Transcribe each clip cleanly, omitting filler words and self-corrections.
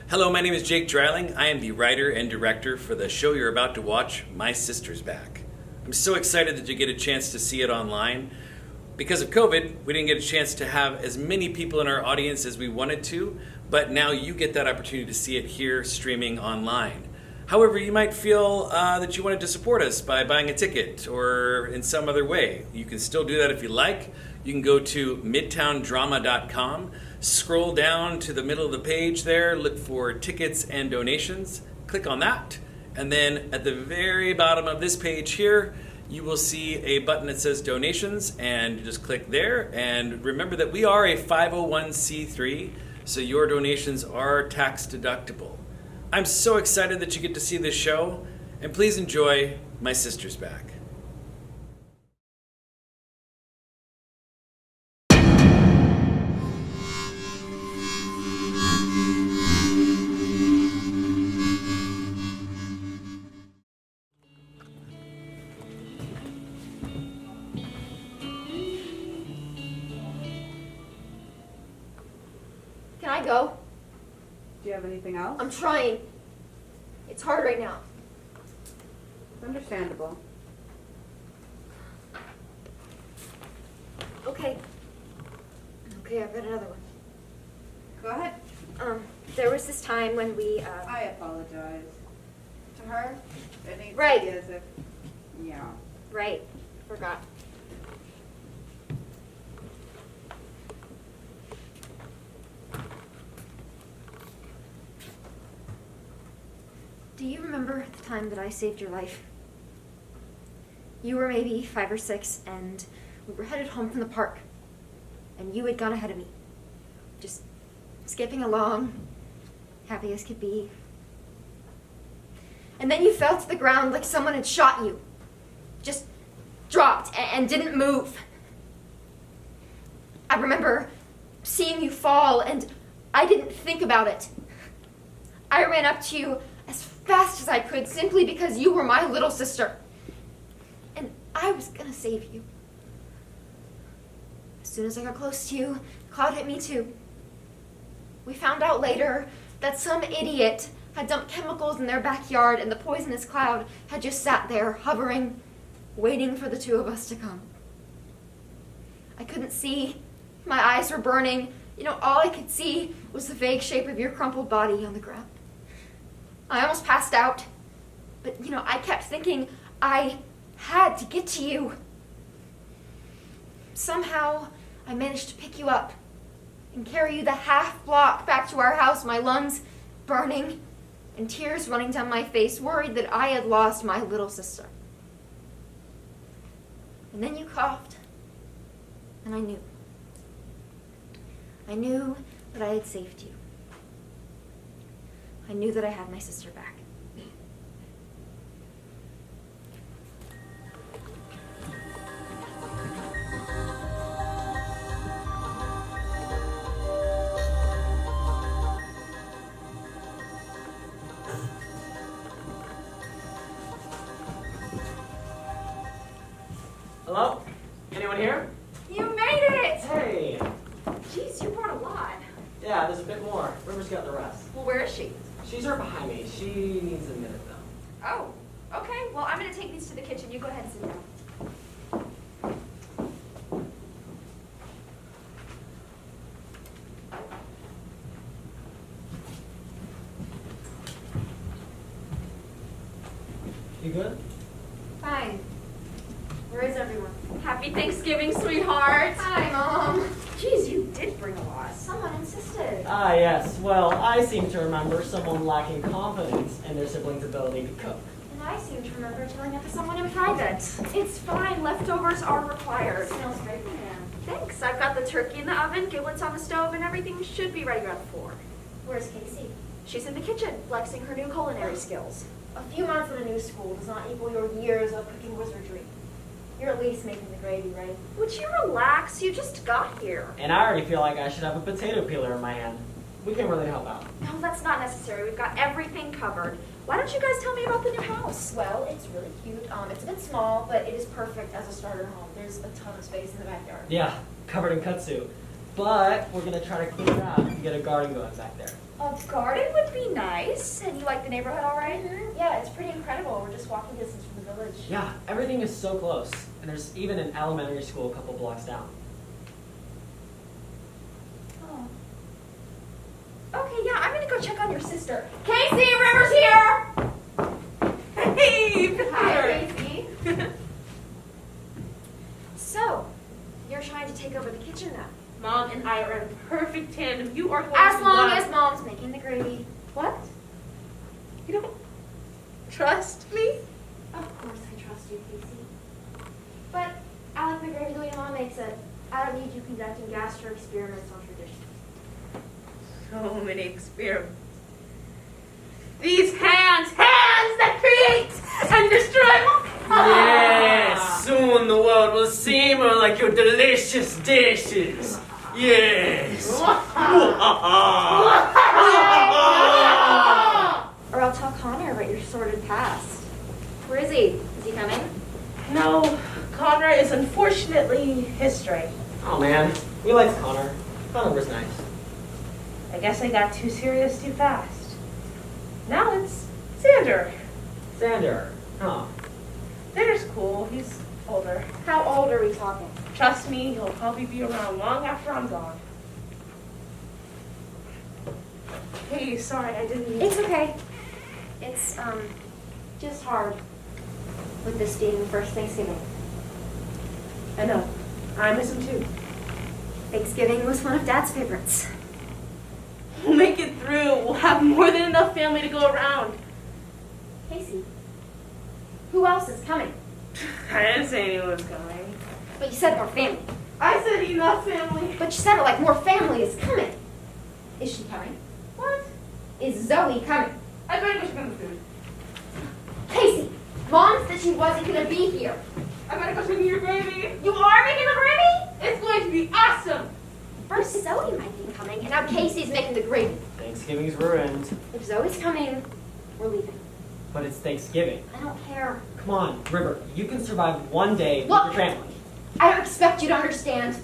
Hello, my name is Jake Dreiling. I am the writer and director for the show you're about to watch, My Sister's Back. I'm so excited that you get a chance to see it online. Because of COVID, we didn't get a chance to have as many people in our audience as we wanted to, but now you get that opportunity to see it here streaming online. However, you might feel that you wanted to support us by buying a ticket or in some other way. You can still do that if you like. You can go to midtowndrama.com, scroll down to the middle of the page there, look for tickets and donations, click on that, and then at the very bottom of this page here, you will see a button that says donations, and you just click there. And remember that we are a 501c3, so your donations are tax deductible. I'm so excited that you get to see this show, and please enjoy My Sister's Back. Can I go? Do you have anything else? I'm trying. It's hard right now. It's understandable. Okay, I've got another one. Go ahead. There was this time when we, I apologize. To her? It needs Right. to be as if, yeah. Right, forgot. Do you remember the time that I saved your life? You were maybe 5 or 6, and we were headed home from the park. And you had gone ahead of me. Just skipping along, happy as could be. And then you fell to the ground like someone had shot you. Just dropped and didn't move. I remember seeing you fall, and I didn't think about it. I ran up to you as fast as I could, simply because you were my little sister. And I was gonna save you. As soon as I got close to you, the cloud hit me too. We found out later that some idiot had dumped chemicals in their backyard, and the poisonous cloud had just sat there, hovering, waiting for the two of us to come. I couldn't see. My eyes were burning. All I could see was the vague shape of your crumpled body on the ground. I almost passed out, but I kept thinking I had to get to you. Somehow, I managed to pick you up and carry you the half block back to our house, my lungs burning and tears running down my face, worried that I had lost my little sister. And then you coughed, and I knew. I knew that I had saved you. I knew that I had my sister back. Hello? Anyone here? You made it! Hey! Jeez, you brought a lot. Yeah, there's a bit more. River's got the rest. Well, where is she? She's right behind me. She needs a minute though. Oh, okay. Well, I'm going to take these to the kitchen. You go ahead and sit down. You good? Fine. Where is everyone? Happy Thanksgiving, sweetheart. Hi, Mom. Jeez, you did bring a lot. Someone insisted. Ah, yes. Well, I seem to remember someone lacking confidence in their siblings' ability to cook. And I seem to remember telling it to someone in private. It's fine. Leftovers are required. Smells great, man. Thanks. I've got the turkey in the oven, giblets on the stove, and everything should be ready around 4. Where's Casey? She's in the kitchen, flexing her new culinary skills. A few months in a new school does not equal your years of cooking wizardry. You're at least making the gravy, right? Would you relax? You just got here. And I already feel like I should have a potato peeler in my hand. We can really help out. No, that's not necessary. We've got everything covered. Why don't you guys tell me about the new house? Well, it's really cute. It's a bit small, but it is perfect as a starter home. There's a ton of space in the backyard. Yeah, covered in kudzu. But we're gonna try to clean it out and get a garden going back there. A garden would be nice. And you like the neighborhood all right? Yeah, it's pretty incredible. We're just walking distance from the village. Yeah, everything is so close. And there's even an elementary school a couple blocks down. Oh. Okay, yeah, I'm gonna go check on your sister. Casey, River's here! Hey, Hi, Casey. So, you're trying to take over the kitchen now. Mom and I are in perfect tandem. You are going As to long love- as Mom's making the gravy. What? You don't trust me? Of course I trust you, Casey. But I like my gravy the way Mom makes it. I don't need you conducting gastro experiments on tradition. So many experiments. These hands that create and destroy. Yes, soon the world will seem more like your delicious dishes. Yes. Or I'll tell Connor about your sordid past. Where is he? Is he coming? No, Connor is unfortunately history. Oh man, we liked Connor. Connor was nice. I guess I got too serious too fast. Now it's Xander. Xander. Huh. Xander's cool. He's older. How old are we talking? Trust me, he'll probably be around long after I'm gone. Hey, sorry, I didn't mean It's okay. It's, just hard with this being the first Thanksgiving. I know. I miss him too. Thanksgiving was one of Dad's favorites. We'll make it through. We'll have more than enough family to go around. Casey, who else is coming? I didn't say anyone was coming. But you said more family. I said enough family. But you said it like more family is coming. Is she coming? What? Is Zoe coming? I better go check on the food. Casey, Mom said she wasn't gonna be here. I better go check on your gravy. You are making the gravy? It's going to be awesome. First Zoe might be coming, and now Casey's making the gravy. Thanksgiving's ruined. If Zoe's coming, we're leaving. But it's Thanksgiving. I don't care. Come on, River. You can survive one day Look. with your family. I don't expect you to understand.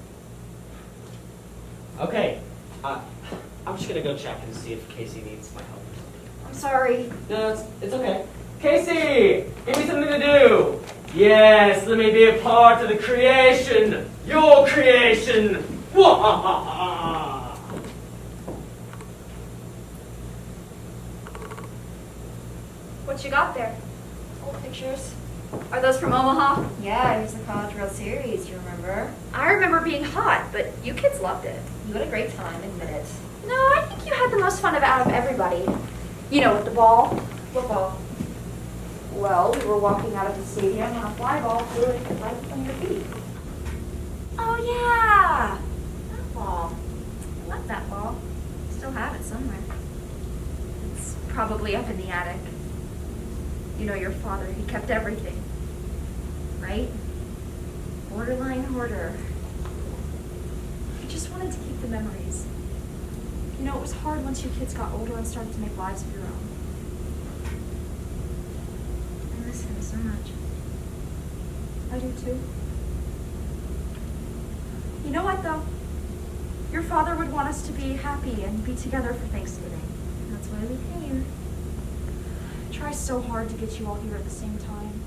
Okay. I'm just gonna go check and see if Casey needs my help or something. I'm sorry. No, it's okay. Casey! Give me something to do! Yes, let me be a part of the creation! Your creation! Wah-ha-ha-ha! What you got there? Old pictures. Are those from Omaha? Yeah, it was the College World Series, you remember? I remember being hot, but you kids loved it. You had a great time, admit it. No, I think you had the most fun out of everybody. You know, with the ball. What ball? Well, we were walking out of the stadium and a fly ball flew in right from your feet. Oh, yeah. That ball. I love that ball. Still have it somewhere. It's probably up in the attic. You know, your father, he kept everything. Right? Borderline hoarder. He just wanted to keep the memories. You know, it was hard once you kids got older and started to make lives of your own. I miss him so much. I do too. You know what, though? Your father would want us to be happy and be together for Thanksgiving. And that's why we came. I try so hard to get you all here at the same time.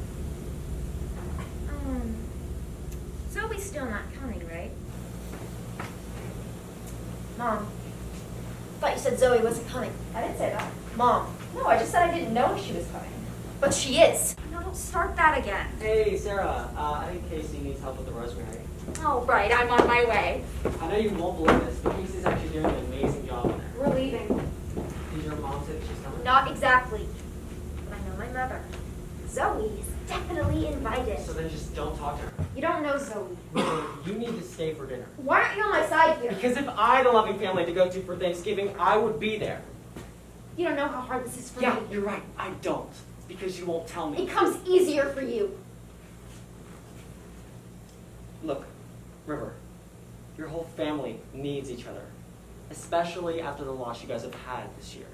Zoe's still not coming, right? Mom, I thought you said Zoe wasn't coming. I didn't say that. Mom, No, I just said I didn't know she was coming. but she is. No, don't start that again. Hey, Sarah. I think Casey needs help with the rosemary. Oh, right, I'm on my way. I know you won't believe this, but Casey's actually doing an amazing job in there. We're leaving. Did your mom say that she's coming? Not exactly. But I know my mother. Zoe is definitely invited. So then just don't talk to her. You don't know Zoe. River, you need to stay for dinner. Why aren't you on my side here? Because if I had a loving family to go to for Thanksgiving, I would be there. You don't know how hard this is for Yeah, me. you're right. I don't. It's because you won't tell me. It comes easier for you. Look, River, your whole family needs each other, especially after the loss you guys have had this year.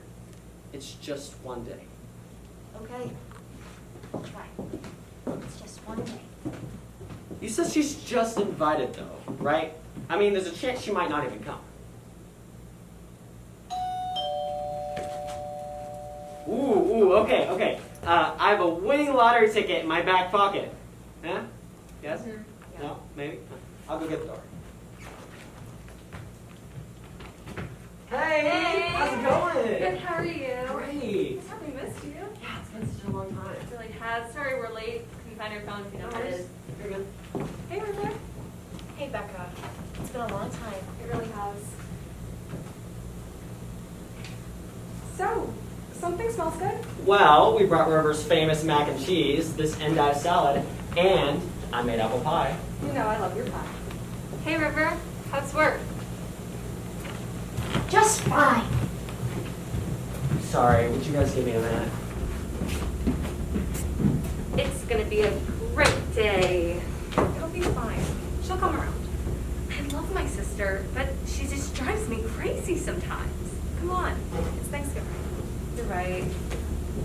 It's just one day. Okay. I'll try. It's just one day. You said she's just invited, though, right? I mean, there's a chance she might not even come. Ooh, okay. I have a winning lottery ticket in my back pocket. Yeah? Yes? Mm-hmm. No? Maybe? I'll go get the door. Hey! How's it going? Good, how are you? Great! We missed you. Yeah, it's been such a long time. It really has. Sorry we're late. Couldn't find our phone if you know how it is. You're good. Hey, River. Hey, Becca. It's been a long time. It really has. So, something smells good? Well, we brought River's famous mac and cheese, this endive salad, and I made apple pie. You know I love your pie. Hey, River. How's work? Just fine. Sorry, would you guys give me a minute? It's gonna be a great day. It'll be fine. She'll come around. I love my sister, but she just drives me crazy sometimes. Come on. It's Thanksgiving. You're right.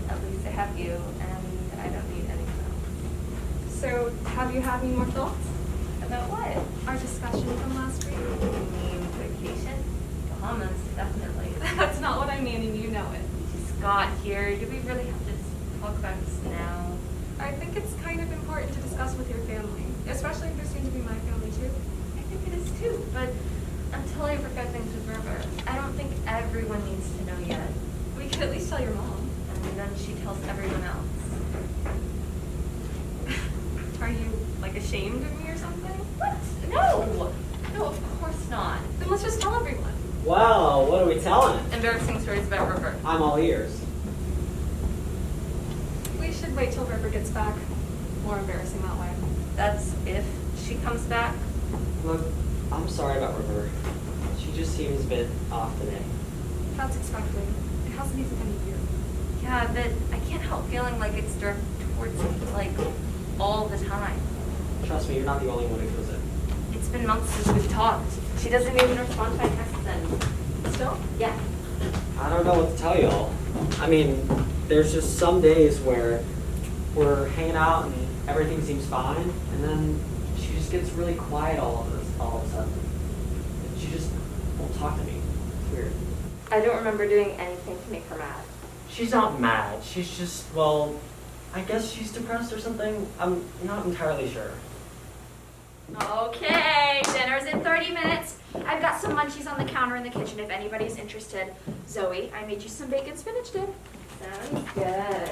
At least I have you, and I don't need anyone else. So, have you had any more thoughts? About what? Our discussion from last week? You mean vacation? Bahamas, definitely. That's not what I mean, and you know it. We just got here. Do we really have to talk about this now? I think it's kind of important to discuss with your family, especially if they're soon to be my family too. I think it is too, but until I work out things with River, I don't think everyone needs to know yet. We could at least tell your mom. And then she tells everyone else. Are you, like, ashamed of me or something? What? No! No, of course not. Then let's just tell everyone. Well, what are we telling? Embarrassing stories about River. I'm all ears. We should wait till River gets back. More embarrassing that way. That's if she comes back. Look, I'm sorry about River. She just seems a bit off today. That's expected. It hasn't even been a year. Yeah, but I can't help feeling like it's directed towards me, like, all the time. Trust me, you're not the only one who feels it. It's been months since we've talked. She doesn't even respond to my texts and... Still? Yeah. I don't know what to tell y'all. I mean, there's just some days where we're hanging out and everything seems fine, and then she just gets really quiet all of a sudden. She just won't talk to me. It's weird. I don't remember doing anything to make her mad. She's not mad. She's just, well, I guess she's depressed or something. I'm not entirely sure. Okay, dinner's in 30 minutes. I've got some munchies on the counter in the kitchen if anybody's interested. Zoe, I made you some bacon spinach dip. Sounds good.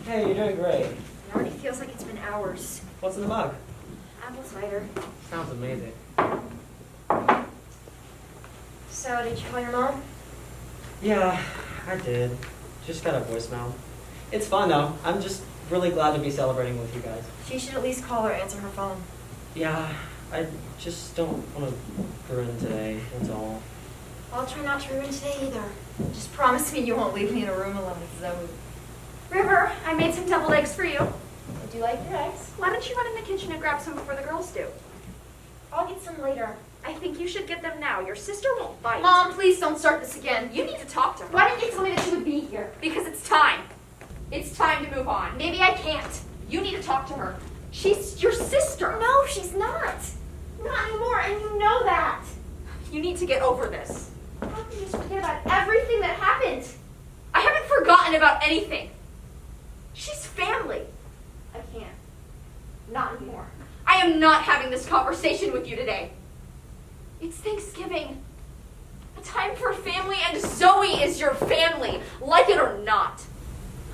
Hey, you're doing great. It already feels like it's been hours. What's in the mug? Apple cider. Sounds amazing. So, did you call your mom? Yeah, I did. Just got a voicemail. It's fun though. I'm just really glad to be celebrating with you guys. She should at least call or answer her phone. Yeah, I just don't want to ruin today, that's all. I'll try not to ruin today either. Just promise me you won't leave me in a room alone with Zoe. River, I made some deviled eggs for you. I do like your eggs. Why don't you run in the kitchen and grab some before the girls do? I'll get some later. I think you should get them now. Your sister won't bite. Mom, please don't start this again. You need to talk to her. Why didn't you tell me that she would be here? Because it's time. It's time to move on. Maybe I can't. You need to talk to her. She's your sister. No, she's not. Not anymore, and you know that. You need to get over this. How can you just forget about everything that happened? I haven't forgotten about anything. She's family. I can't. Not anymore. I am not having this conversation with you today. It's Thanksgiving. A time for family, and Zoe is your family, like it or not.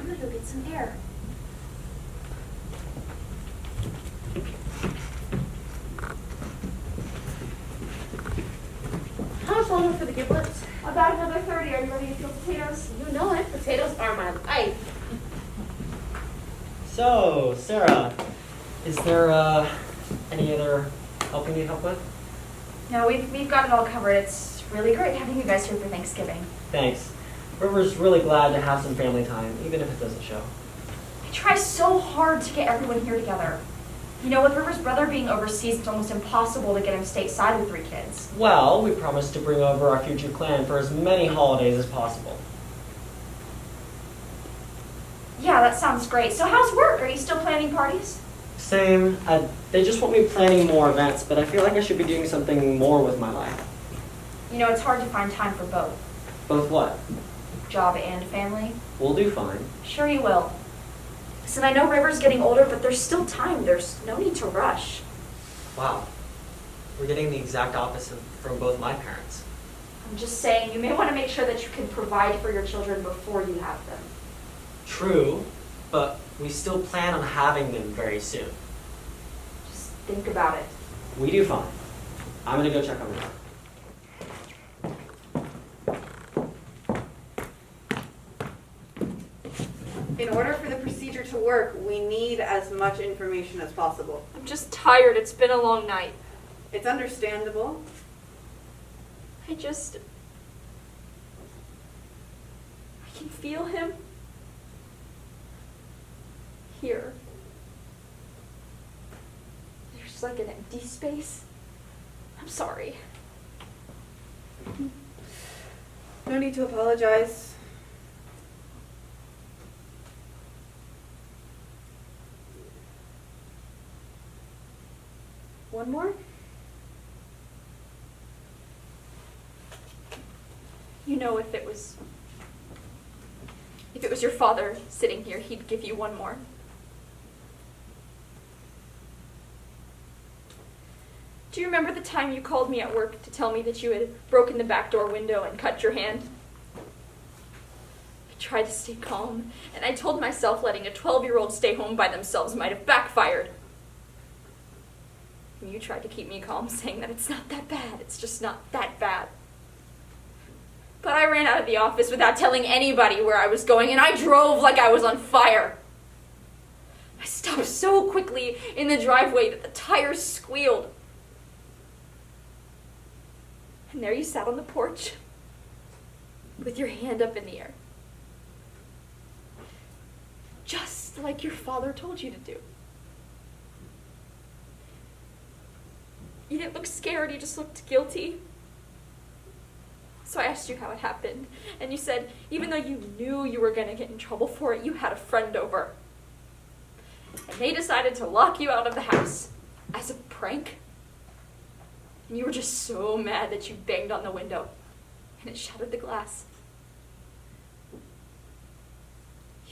I'm gonna go get some air. How much longer for the giblets? About another 30. Are you ready to peel potatoes? You know it. Potatoes are my life. So, Sarah, is there any other help you need help with? No, we've got it all covered. It's really great having you guys here for Thanksgiving. Thanks. River's really glad to have some family time, even if it doesn't show. I try so hard to get everyone here together. You know, with River's brother being overseas, it's almost impossible to get him stateside with 3 kids. Well, we promised to bring over our future clan for as many holidays as possible. Yeah, that sounds great. So how's work? Are you still planning parties? Same. They just want me planning more events, but I feel like I should be doing something more with my life. You know, it's hard to find time for both. Both what? Job and family. We'll do fine. Sure you will. Listen, I know River's getting older, but there's still time. There's no need to rush. Wow. We're getting the exact opposite from both my parents. I'm just saying, you may want to make sure that you can provide for your children before you have them. True, but we still plan on having them very soon. Just think about it. We do fine. I'm gonna go check on River. In order for the procedure to work, we need as much information as possible. I'm just tired. It's been a long night. It's understandable. I can feel him. Here. There's like an empty space. I'm sorry. No need to apologize. One more? You know, if it was your father sitting here, he'd give you one more. Do you remember the time you called me at work to tell me that you had broken the back door window and cut your hand? I tried to stay calm, and I told myself letting a 12-year-old stay home by themselves might have backfired. And you tried to keep me calm, saying that it's not that bad. It's just not that bad. But I ran out of the office without telling anybody where I was going, and I drove like I was on fire. I stopped so quickly in the driveway that the tires squealed. And there you sat on the porch with your hand up in the air. Just like your father told you to do. You didn't look scared, you just looked guilty. So I asked you how it happened, and you said even though you knew you were going to get in trouble for it, you had a friend over. And they decided to lock you out of the house as a prank. And you were just so mad that you banged on the window, and it shattered the glass.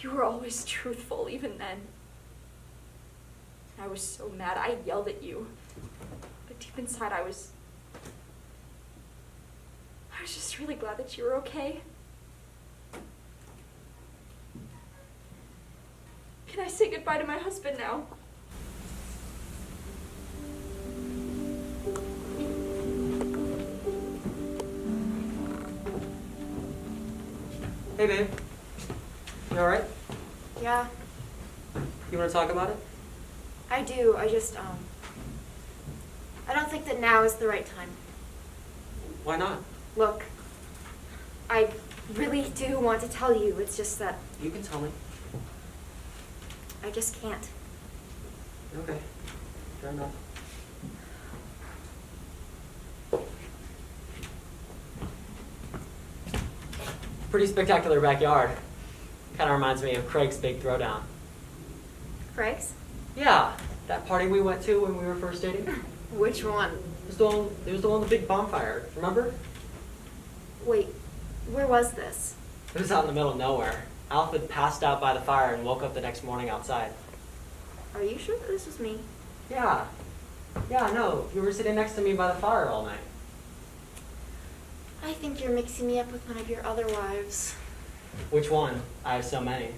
You were always truthful, even then. I was so mad, I yelled at you. But deep inside, I was just really glad that you were okay. Can I say goodbye to my husband now? Hey, babe. You alright? Yeah, You wanna talk about it? I do. I don't think that now is the right time. Why not? Look, I really do want to tell you. It's just that You can tell me. I just can't. Okay. Fair enough. Pretty spectacular backyard. Kind of reminds me of Craig's big throwdown. Craig's? Yeah, that party we went to when we were first dating. Which one? It was the one with the big bonfire. Remember? Wait, where was this? It was out in the middle of nowhere. Alfred passed out by the fire and woke up the next morning outside. Are you sure that this was me? Yeah. Yeah, no. You were sitting next to me by the fire all night. I think you're mixing me up with one of your other wives. Which one? I have so many.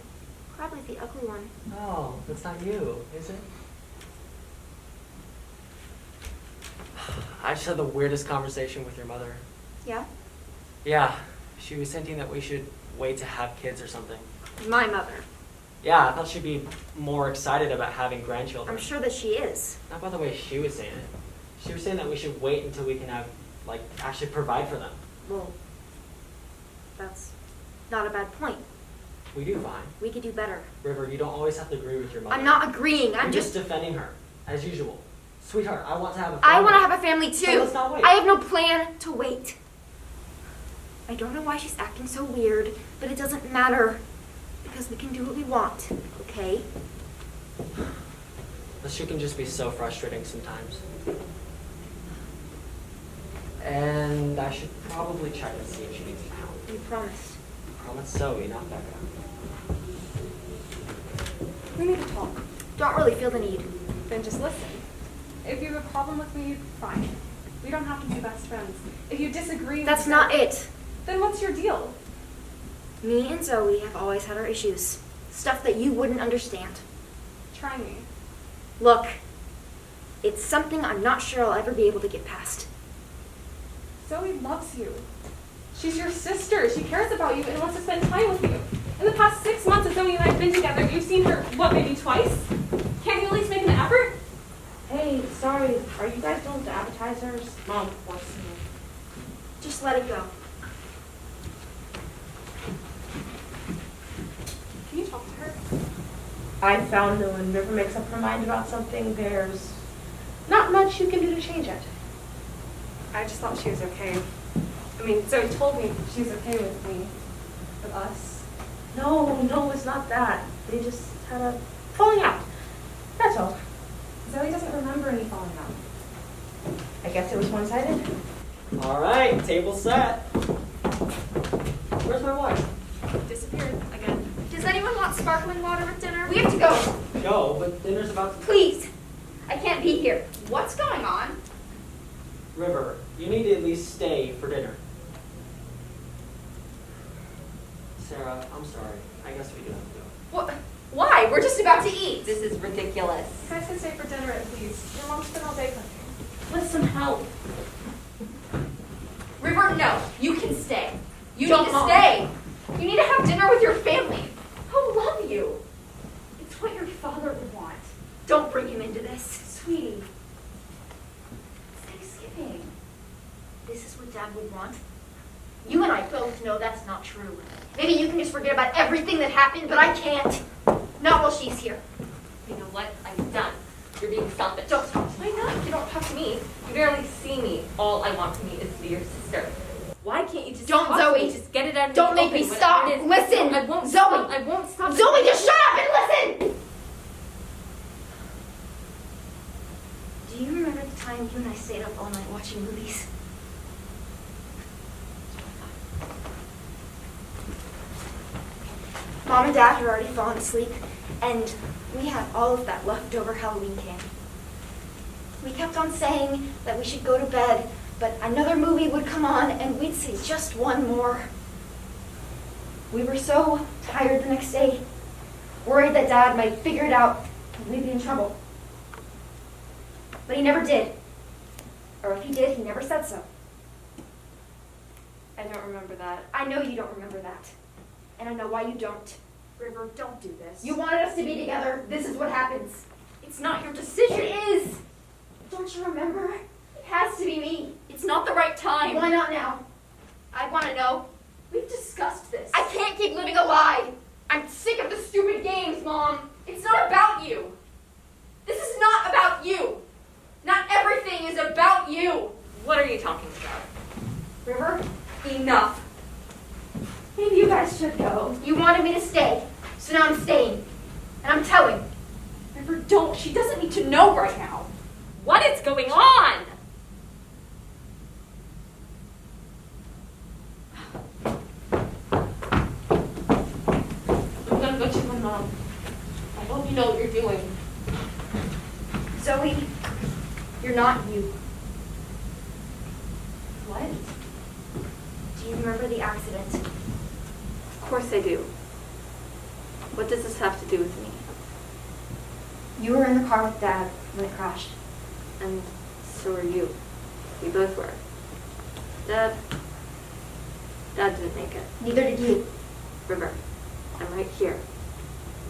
Probably the ugly one. Oh, that's not you, is it? I just had the weirdest conversation with your mother. Yeah? Yeah, she was hinting that we should wait to have kids or something. My mother. Yeah, I thought she'd be more excited about having grandchildren. I'm sure that she is. Not by the way she was saying it. She was saying that we should wait until we can have, like, actually provide for them. Well, that's not a bad point. We do fine. We could do better. River, you don't always have to agree with your mother. I'm not agreeing. I'm You're just defending her, as usual. Sweetheart, I want to have a family. I want to have a family too. So let's not wait. I have no plan to wait. I don't know why she's acting so weird, but it doesn't matter because we can do what we want, okay? She can just be so frustrating sometimes. And I should probably check and see if she needs help. You promised. Promise Zoe, not Becca. We need to talk. Don't really feel the need. Then just listen. If you have a problem with me, fine. We don't have to be best friends. If you disagree, That's not it. Then what's your deal? Me and Zoe have always had our issues. Stuff that you wouldn't understand. Try me. Look, it's something I'm not sure I'll ever be able to get past. Zoe loves you. She's your sister. She cares about you and wants to spend time with you. In the past 6 months that Zoe and I have been together, you've seen her, what, maybe twice? Can't you at least make an effort? Hey, sorry, are you guys doing the appetizers? Mom wants to know. Just let it go. Can you talk to her? I found that when River makes up her mind about something, there's not much you can do to change it. I just thought she was okay. I mean, Zoe told me she's okay with me. With us. No, it's not that. They just had a falling out. That's all. Zoe doesn't remember any falling out. I guess it was one-sided. All right, table set. Where's my wife? Disappeared again. Does anyone want sparkling water with dinner? We have to go. Go, but dinner's about to... Please. I can't be here. What's going on? River, you need to at least stay for dinner. Sarah, I'm sorry. I guess we do have to go. What? Why? We're just about to eat. This is ridiculous. You guys can stay for dinner at least. Your mom's been all day cooking. With some help. River, no. You can stay. You Don't, need to Mom. stay. You need to have dinner with your family. He'll love you. It's what your father would want. Don't bring him into this. Sweetie. It's Thanksgiving. This is what Dad would want. You and I both know that's not true. Maybe you can just forget about everything that happened, but I can't. Not while she's here. You know what? I'm done. You're being selfish. Don't talk to me. Why not? You don't talk to me. You barely see me. All I want from you is to be your sister. Why can't you just Don't, talk Zoe. to me? Just get it out of Don't the make me open, stop. whatever it is. Listen. No, I won't Zoe. stop. I won't stop. Zoe, just shut up and listen! Do you remember the time you and I stayed up all night watching movies? Mom and Dad had already fallen asleep, and we had all of that leftover Halloween candy. We kept on saying that we should go to bed, but another movie would come on, and we'd say just one more. We were so tired the next day, worried that Dad might figure it out and we'd be in trouble. But he never did. Or if he did, he never said so. I don't remember that. I know you don't remember that. And I know why you don't. River, don't do this. You wanted us to be together. This is what happens. It's not your decision. It is. Don't you remember? It has to be me. It's not the right time. Why not now? I want to know. We've discussed this. I can't keep living a lie. I'm sick of the stupid games, Mom. It's not about you. This is not about you. Not everything is about you. What are you talking about? River, Enough. maybe you guys should go. You wanted me to stay, so now I'm staying. And I'm telling. River, don't. She doesn't need to know right now. What is going on? I'm gonna go check my mom. I hope you know what you're doing. Zoe, you're not you. What? Do you remember the accident? Of course I do. What does this have to do with me? You were in the car with Dad when it crashed. And so are you. We both were. Dad didn't make it. Neither did you. River, I'm right here.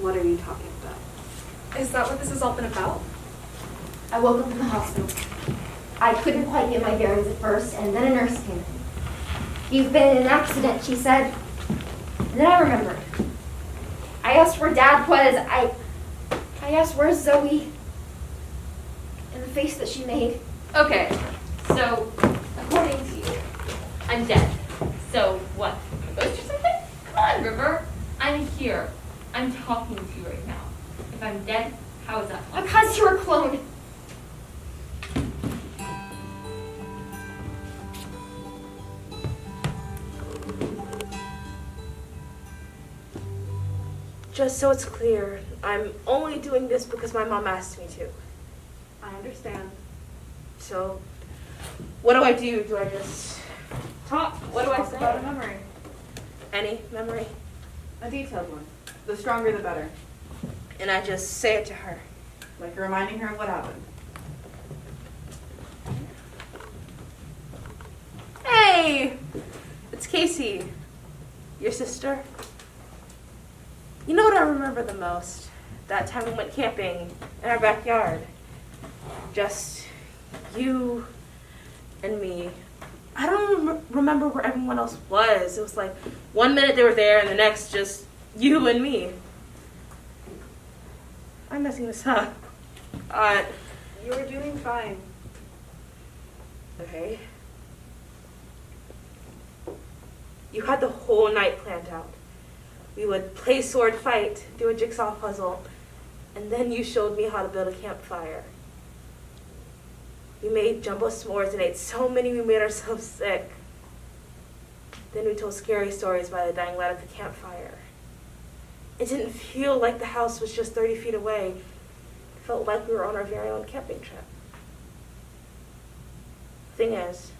What are you talking about? Is that what this has all been about? I woke up in the hospital. I couldn't quite get my bearings at first, and then a nurse came in. You've been in an accident, she said. And then I remembered. I asked where Dad was. I asked, where's Zoe? And the face that she made. Okay, so according to you, I'm dead. So what? A ghost or something? Come on, River. I'm here. I'm talking to you right now. If I'm dead, how is that possible? Because you were Just so it's clear, I'm only doing this because my mom asked me to. I understand. So, what do I do? Do I just talk? What do I Talk about a say? memory. Any memory? A detailed one. The stronger the better. And I just say it to her. Like reminding her of what happened. Hey! It's Casey. Your sister. You know what I remember the most? That time we went camping in our backyard. Just you and me. I don't remember where everyone else was. It was like 1 minute they were there and the next just you and me. I'm messing this up. You were doing fine. Okay. You had the whole night planned out. We would play sword fight, do a jigsaw puzzle, and then you showed me how to build a campfire. We made jumbo s'mores and ate so many we made ourselves sick. Then we told scary stories by the dying light of the campfire. It didn't feel like the house was just 30 feet away. It felt like we were on our very own camping trip. Thing is,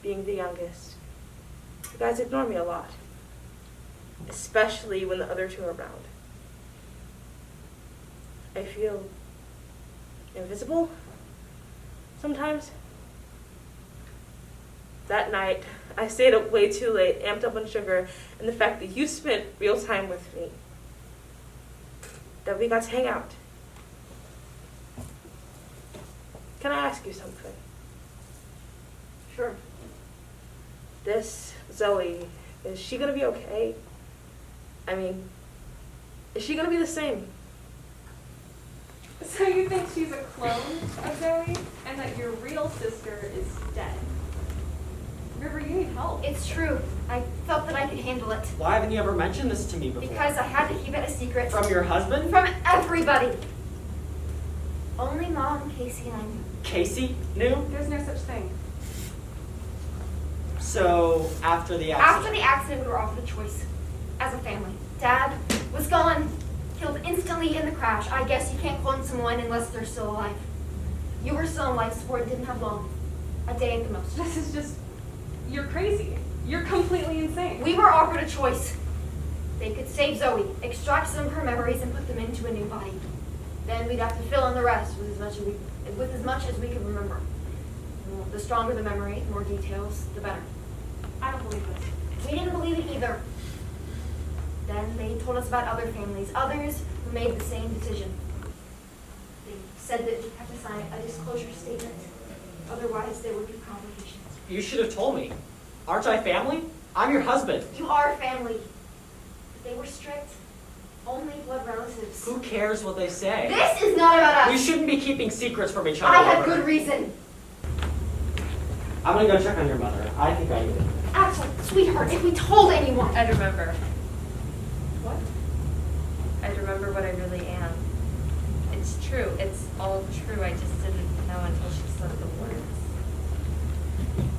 being the youngest, you guys ignore me a lot. Especially when the other two are around. I feel invisible sometimes. That night, I stayed up way too late, amped up on sugar, and the fact that you spent real time with me. That we got to hang out. Can I ask you something? Sure. This Zoe, is she gonna be okay? I mean, is she gonna be the same? So you think she's a clone of Zoe, and that your real sister is dead? River, you need help. It's true. I felt that I could handle it. Why haven't you ever mentioned this to me before? Because I had to keep it a secret. From your husband? From everybody. Only Mom, Casey, and I knew. Casey knew? There's no such thing. So, after the accident? After the accident, we were offered a choice. As a family. Dad was gone. Killed instantly in the crash. I guess you can't clone someone unless they're still alive. You were still on life support and didn't have long. A day at the most. This is just... You're crazy. You're completely insane. We were offered a choice. They could save Zoe, extract some of her memories, and put them into a new body. Then we'd have to fill in the rest with as much as we could remember. The stronger the memory, the more details, the better. I don't believe this. We didn't believe it either. Then they told us about other families, others who made the same decision. They said that we have to sign a disclosure statement. Otherwise, there would be complications. You should have told me. Aren't I family? I'm your husband. You are family. But they were strict. Only blood relatives. Who cares what they say? This is not about us. We shouldn't be keeping secrets from each other. I have River. good reason. I'm gonna go check on your mother. I think I need it. Axel, sweetheart, if we told anyone. I'd remember. What? I'd remember what I really am. It's true. It's all true. I just didn't know until she said the words.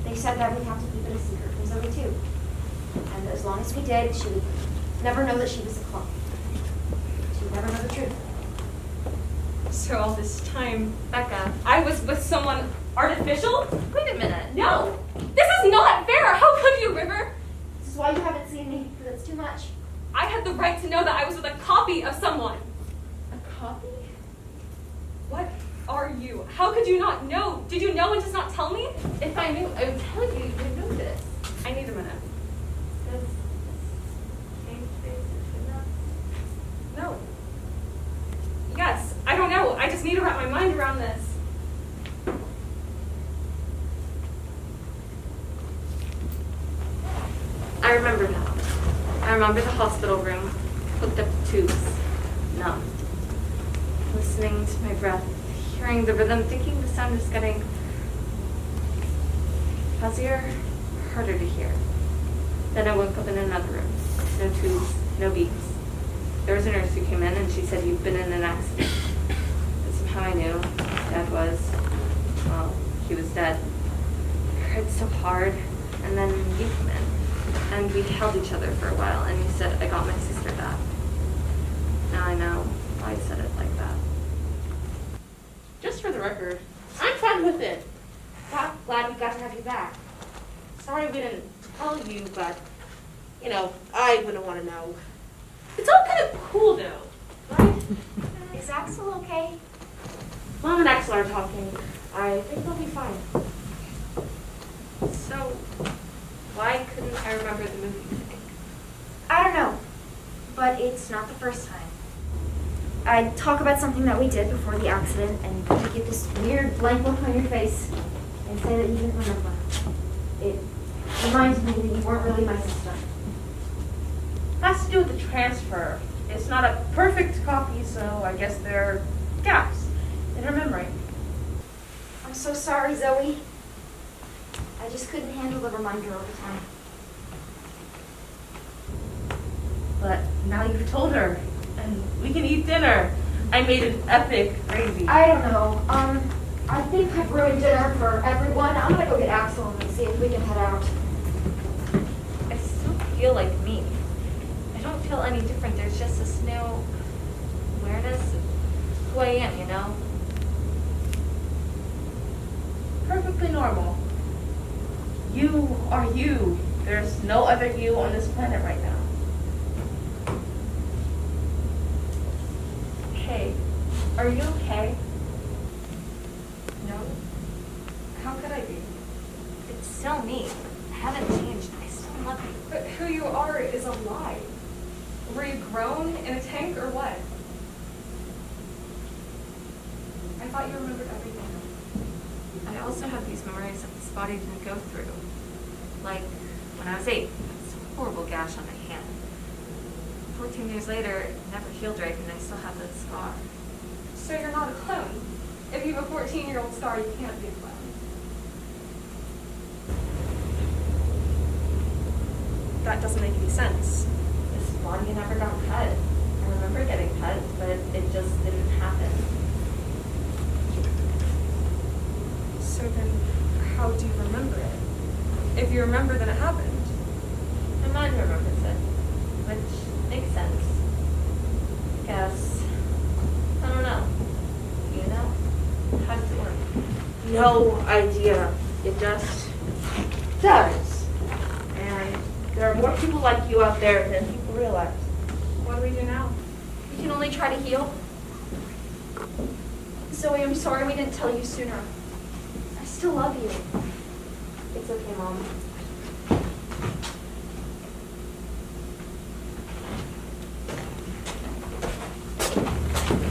They said that we'd have to keep it a secret from Zoe too. And as long as we did, she would never know that she was a clone. She would never know the truth. So all this time, Becca, I was with someone artificial? Wait a minute. No! This is not fair! How could you, River? This is why you haven't seen me, because it's too much. I had the right to know that I was with a copy of someone. A copy? What are you? How could you not know? Did you know and just not tell me? If I knew, I would tell you. You would know this. I need a minute. Does this change things between us? No. Yes, I don't know. I just need to wrap my mind around this. I remember now. I remember the hospital room, hooked up to tubes, numb. Listening to my breath, hearing the rhythm, thinking the sound is getting fuzzier, harder to hear. Then I woke up in another room. No tubes, no beeps. There was a nurse who came in and she said, "You've been in an accident." And somehow I knew Dad was, well, he was dead. It hurt so hard. And then you came in. And we held each other for a while, and you said, "I got my sister back." Now I know why I said it like that. Just for the record, I'm fine with it. Glad we got to have you back. Sorry we didn't tell you, but, I wouldn't want to know. It's all kind of cool now, right? Is Axel okay? Mom and Axel are talking. I think they'll be fine. So, why couldn't I remember the movie thing? I don't know, but it's not the first time. I'd talk about something that we did before the accident, and you get this weird blank look on your face and say that you didn't remember. It reminds me that you weren't really my sister. Has to do with the transfer. It's not a perfect copy, so I guess there are gaps in her memory. I'm so sorry, Zoe. I just couldn't handle the reminder all the time. But now you've told her, and we can eat dinner. I made an epic gravy. I don't know. I think I've ruined dinner for everyone. I'm gonna go get Axel and see if we can head out. I still feel like me. I don't feel any different. There's just this new awareness of who I am, you know? Perfectly normal. You are you. There's no other you on this planet right now. Hey, are you okay? No? How could I be? It's still me. I haven't changed. I still love you. But who you are is a lie. Were you grown in a tank or what? I thought you remembered everything. I also have these memories that this body didn't go through. Like when I was 8, this horrible gash on my hand. 14 years later, it never healed right, and I still have that scar. So you're not a clone. If you have a 14-year-old scar, you can't be a clone. That doesn't make any sense. This body never got cut. I remember getting cut, but it just didn't happen. So then, how do you remember it? If you remember, then it happened. My mind remembers it, which makes sense. Guess. I don't know. Do you know? How does it work? No idea. It just does. And there are more people like you out there than people realize. What do we do now? We can only try to heal. Zoe, I'm sorry we didn't tell you sooner. I still love you. It's okay, Mom.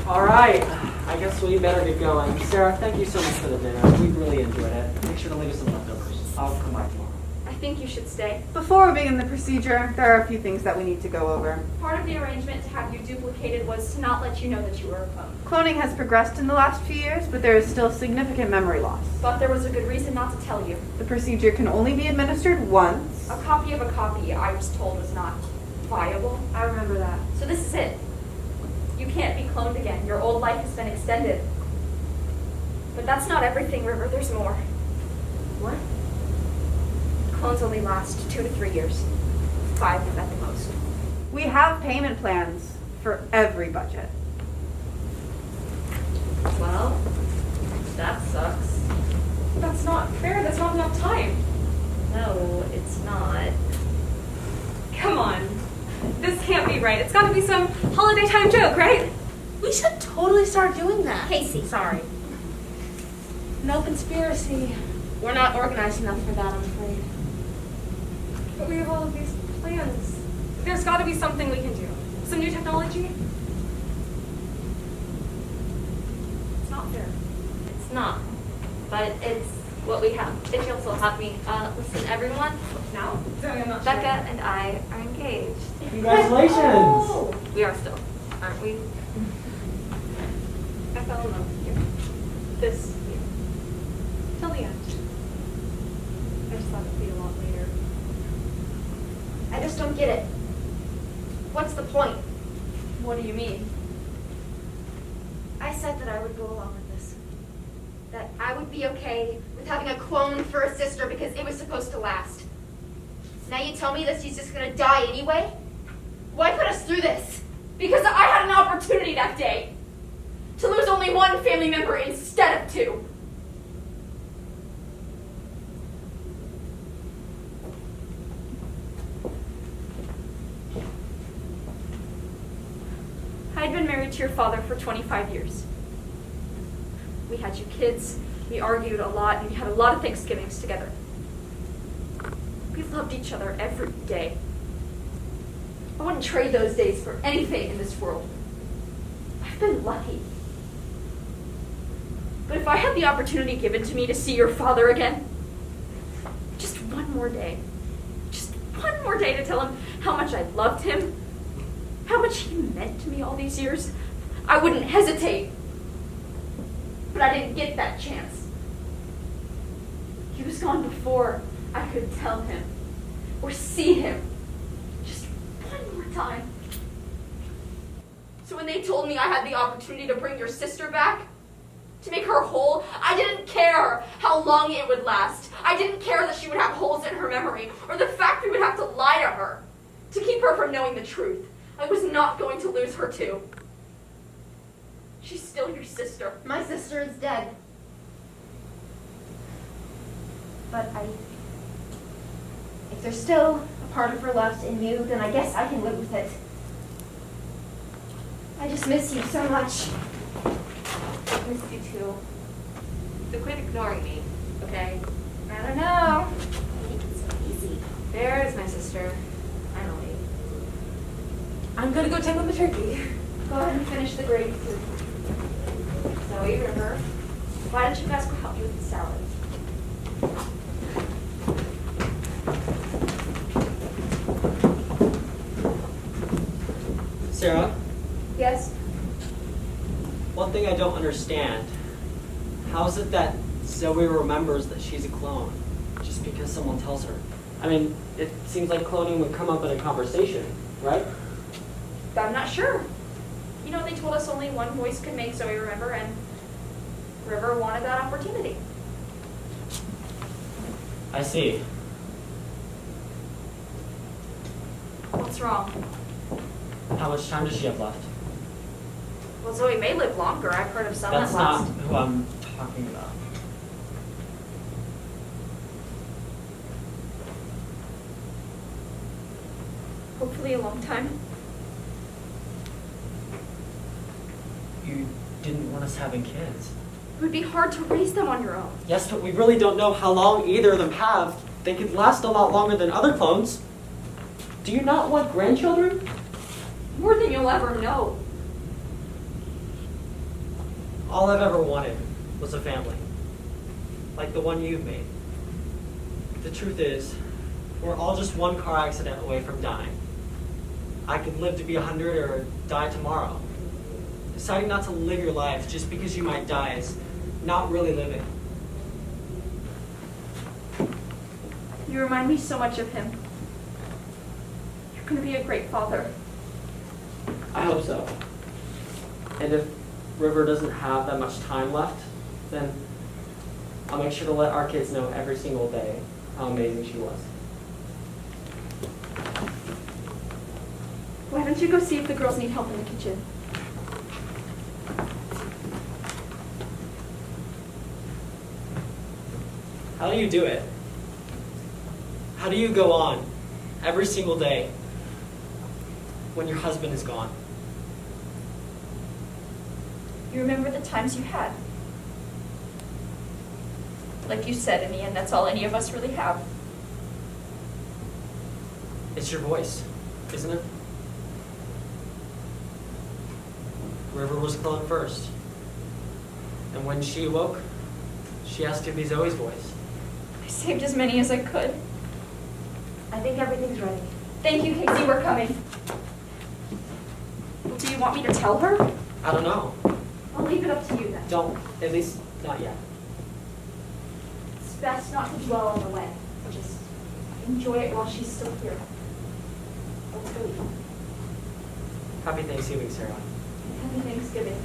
All right, I guess we better get going. Sarah, thank you so much for the dinner. We really enjoyed it. Make sure to leave us some leftovers. I'll come back tomorrow. I think you should stay. Before we begin the procedure, there are a few things that we need to go over. Part of the arrangement to have you duplicated was to not let you know that you were a clone. Cloning has progressed in the last few years, but there is still significant memory loss. But there was a good reason not to tell you. The procedure can only be administered once. A copy of a copy, I was told, was not viable. I remember that. So this is it. You can't be cloned again. Your old life has been extended. But that's not everything, River. There's more. What? Clones only last 2 to 3 years. 5 at the most. We have payment plans for every budget. Well, that sucks. That's not fair. That's not enough time. No, it's not. Come on. This can't be right. It's got to be some holiday time joke, right? We should totally start doing that. Casey. Sorry. No conspiracy. We're not organized enough for that, I'm afraid. But we have all of these plans. There's got to be something we can do. Some new technology? It's not fair. It's not. But it's what we have. If you'll still have me. Listen, everyone. Now? Zoe, I'm not Becca sure. and I are engaged. Congratulations! Oh, we are still, aren't we? I fell in love with you. This year. Till the end. I just thought it'd be a lot later. I just don't get it. What's the point? What do you mean? I said that I would go along with this. That I would be okay with having a clone for a sister because it was supposed to last. Now you tell me that she's just gonna die anyway? Why put us through this? Because I had an opportunity that day to lose only one family member instead of two. I'd been married to your father for 25 years. We had you kids, we argued a lot, and we had a lot of Thanksgivings together. We loved each other every day. I wouldn't trade those days for anything in this world. I've been lucky. But if I had the opportunity given to me to see your father again, just one more day to tell him how much I loved him, how much he meant to me all these years, I wouldn't hesitate. But I didn't get that chance. He was gone before I could tell him or see him just one more time. So when they told me I had the opportunity to bring your sister back, to make her whole, I didn't care how long it would last. I didn't care that she would have holes in her memory, or the fact we would have to lie to her to keep her from knowing the truth. I was not going to lose her too. She's still your sister. My sister is dead. But if there's still a part of her left in you, then I guess I can live with it. I just miss you so much. I miss you too. So quit ignoring me, okay? I don't know. Make it so easy. There's my sister. Finally. I'm gonna go check on the turkey. Go ahead and finish the gravy food. Zoe, River, why don't you guys go help me with the salad? Sarah, Yes? one thing I don't understand. How is it that Zoe remembers that she's a clone just because someone tells her? I mean, it seems like cloning would come up in a conversation, right? I'm not sure. You know, they told us only one voice could make Zoe remember, and River wanted that opportunity. I see. What's wrong? How much time does she have left? Well, Zoe may live longer. I've heard of some That's that not last. who I'm talking about. Hopefully a long time. You didn't want us having kids. It would be hard to raise them on your own. Yes, but we really don't know how long either of them have. They could last a lot longer than other clones. Do you not want grandchildren? More than you'll ever know. All I've ever wanted was a family. Like the one you've made. The truth is, we're all just one car accident away from dying. I could live to be 100 or die tomorrow. Deciding not to live your life just because you might die is not really living. You remind me so much of him. You're going to be a great father. I hope so. And if River doesn't have that much time left, then I'll make sure to let our kids know every single day how amazing she was. Why don't you go see if the girls need help in the kitchen? How do you do it? How do you go on every single day when your husband is gone? You remember the times you had. Like you said, in the end, that's all any of us really have. It's your voice, isn't it? River was cloned first. And when she awoke, she asked to be Zoe's voice. I saved as many as I could. I think everything's ready. Thank you, Casey, we're coming. Do you want me to tell her? I don't know. I'll leave it up to you then. Don't, at least not yet. It's best not to dwell on the way. Just enjoy it while she's still here. Let's go eat. Happy Thanksgiving, Sarah. Happy Thanksgiving.